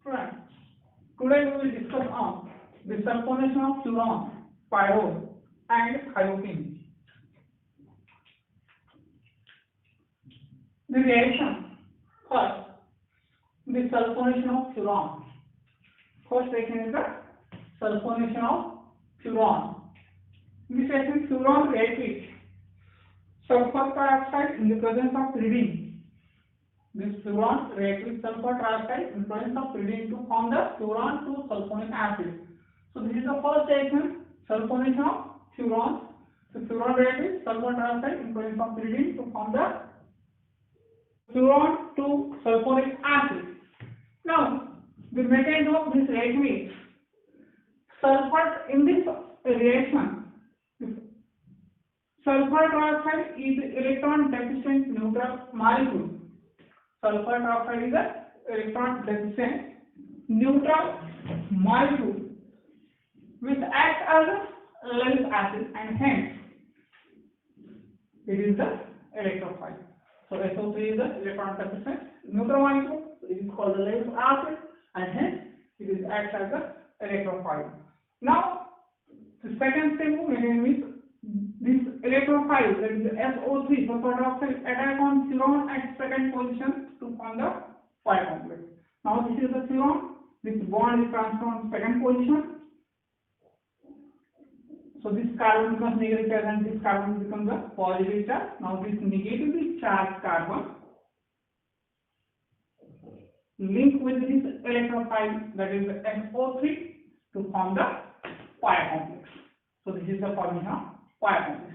Right. Today we will discuss on the sulfonation of furan, pyrrole, and hyophene. The reaction. First, the sulfonation of furan. First reaction is the sulfonation of furan. This reaction furan reacts with sulfur trioxide in the presence of pyridine. This furan reacts with sulfur trioxide in presence of pyridine to form the furan 2 sulfonic acid. So this is the first reaction, sulfonation of furan. So furan reacts with sulfur trioxide in presence of pyridine to form the furan 2 sulfonic acid. Now the mechanism of this reaction is sulfur in this reaction. Sulfur trioxide is electron deficient neutral molecule. Sulfur trioxide is an electron deficient neutral molecule which acts as a Lewis acid and hence it is the electrophile. So SO3 is the electron deficient neutral molecule. It is called the Lewis acid and hence it is acts as a electrophile. Now the second step mechanism is this electrophile, that is the SO3 sulfur dioxide, attack on furan at second position to form the pi complex. Now this is the furan. This bond is transferred on second position. So this carbon becomes negative charge and this carbon becomes a positive charge. Now this negatively charged carbon link with this electrophile, that is the SO3, to form the pi complex. So this is the formation of pi complex.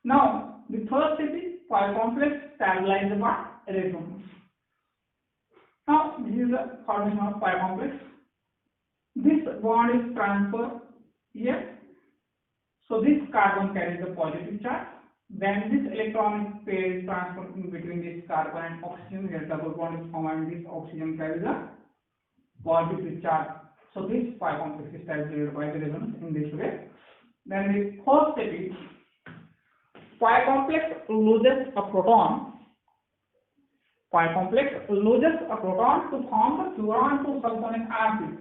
Now the third step is pi complex stabilized by resonance. Now this is the formation of pi complex. This bond is transferred here. So this carbon carries the positive charge. Then this electronic pair is transferred in between this carbon and oxygen. Here double bond is formed and this oxygen carries a positive charge. So this pi complex is stabilized by the resonance in this way. Then the fourth step is pi complex loses a proton. Pi complex loses a proton to form the furan 2 sulfonic acid.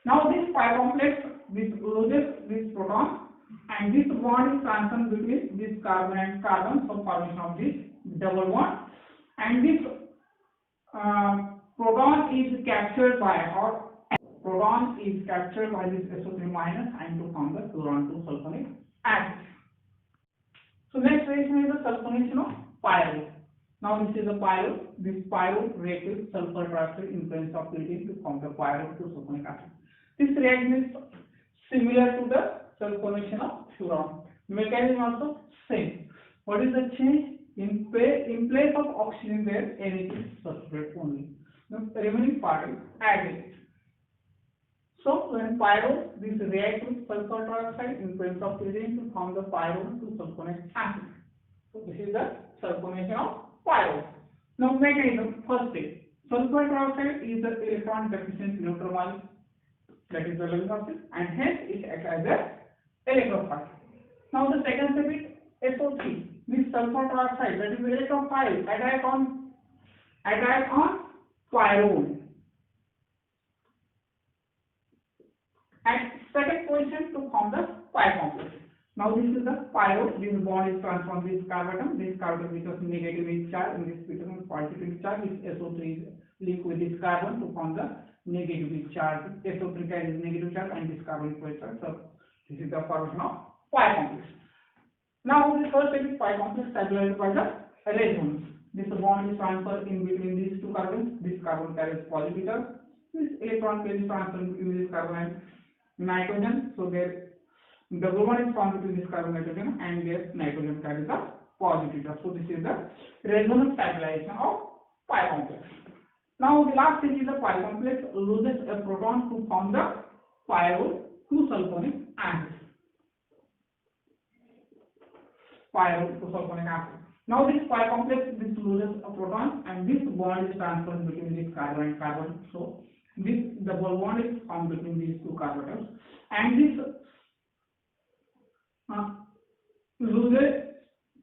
Now this pi complex loses this proton and this bond is transferred between this carbon and carbon, so formation of this double bond, and this proton is captured by this SO3 minus and to form the furan 2 sulfonic acid. So next reaction is the sulfonation of pyrrole. Now this is the pyrrole. This pyrrole reacts with sulfur trioxide in presence of pyridine to form the pyrrole 2 sulfonic acid. This reaction is similar to the sulfonation of furan. Mechanism also same. What is the change? In place of oxygen there NH is substituted only. The remaining part is added. So when pyrrole, this reacts with sulfur trioxide in presence of pyridine to form the pyrrole 2 sulfonic acid. So this is the sulfonation of pyrrole. Now mechanism, first step. Sulfur trioxide is the electron deficient neutral molecule, that is the Lewis acid, and hence it acts as a electrophile. Now the second step is SO3. This sulfur trioxide, that is electrophile, attack on pyrrole at second position to form the pi complex. Now this is the pyrrole. This bond is transformed this carbon. This carbon becomes negatively charged and this becomes positively charged. This SO3 is linked with this carbon to form the negatively charged. SO3 carries negative charge and this carbon is positive. So this is the formation of pi complex. Now the first step is pi complex stabilized by the resonance. This bond is transferred in between these two carbons. This carbon carries positive charge. This electron pair is transferred between this carbon and nitrogen. So there double bond is formed between this carbon and nitrogen and their nitrogen carries a positive charge. So this is the resonance stabilization of pi complex. Now the last stage is the pi complex loses a proton to form the pyrrole 2 sulfonic acid. Pyrrole 2 sulfonic acid. Now this pi complex loses a proton and this bond is transferred between this carbon and carbon. So this double bond is formed between these two carbons and this loses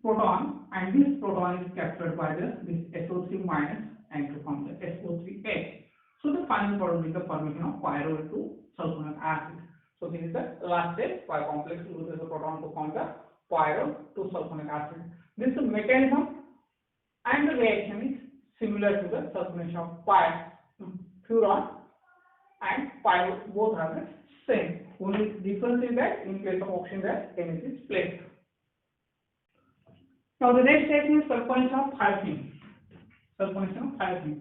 proton and this proton is captured by this SO3 minus and to form the SO3H. So the final product is the formation of pyrrole to sulfonic acid. So this is the last step. Pi complex loses the proton to form the pyrrole to sulfonic acid. This mechanism and the reaction is similar to the sulfonation of furan and pyrrole. Both are the same. Only difference is that in case of oxygen that NH is placed. Now the next reaction is sulfonation of thiophene. Sulfonation of thiophene.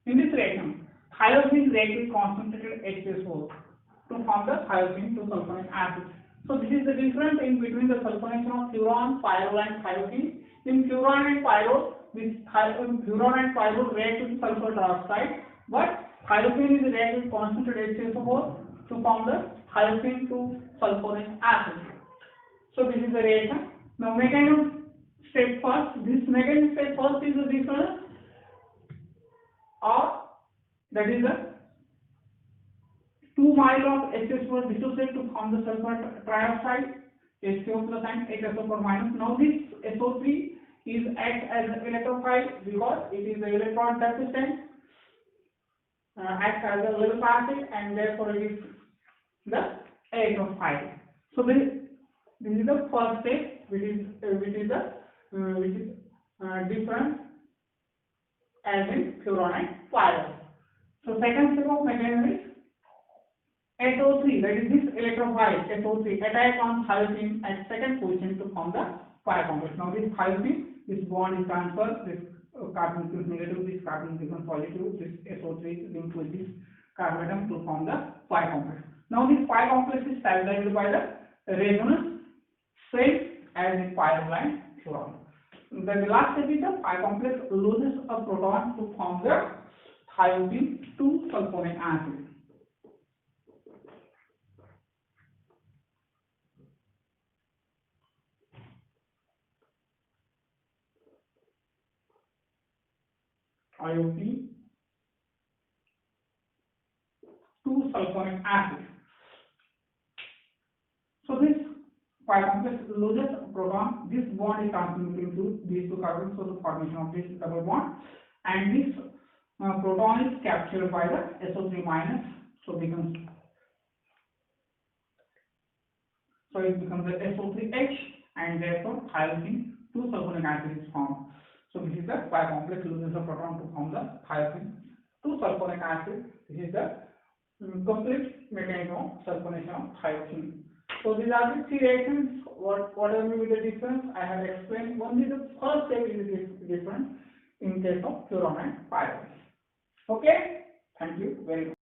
In this reaction, thiophene reacts with concentrated H2SO4 to form the thiophene to sulfonic acid. So this is the difference in between the sulfonation of furan, pyrrole and thiophene. In furan and pyrrole, this furan and pyrrole react with sulfur dioxide, but thiophene is react with concentrated H2SO4 to form the thiophene to sulfonic acid. So this is the reaction. Now mechanism step first. This mechanism step first is the difference, or that is the 2 mole of H2SO4 dissociate to form the sulfur trioxide, HCO plus and HSO4 minus. Now this SO3 is acts as an electrophile because it is the electron deficient, acts as a little acid, and therefore it is the electrophile. So this is the first step, which is different as in furan and pyrrole. So second step of mechanism is SO3, that is this electrophile SO3 attack on thiophene at second position to form the pi complex. Now this thiophene, this bond is transferred, this carbon is negative, this carbon becomes positive, this SO3 is linked with this carbon atom to form the pi complex. Now this pi complex is stabilized by the resonance, same as in pyrrole and furan. Then the last step is the pi complex loses a proton to form the thiophene to sulfonic acid. IOP to sulfonic acid. So this pi complex loses a proton. This bond is transmitting to these two carbons, so the formation of this double bond, and this proton is captured by the SO3 minus, so it becomes the SO3H, and therefore thiophene to sulfonic acid is formed. So this is the pi complex loses a proton to form the thiophene to sulfonic acid. This is the complete mechanism of sulfonation of thiophene. So these are the three reactions. Whatever may be the difference, I have explained. Only the first step is different in case of furan and pyrrole. Okay, thank you very much.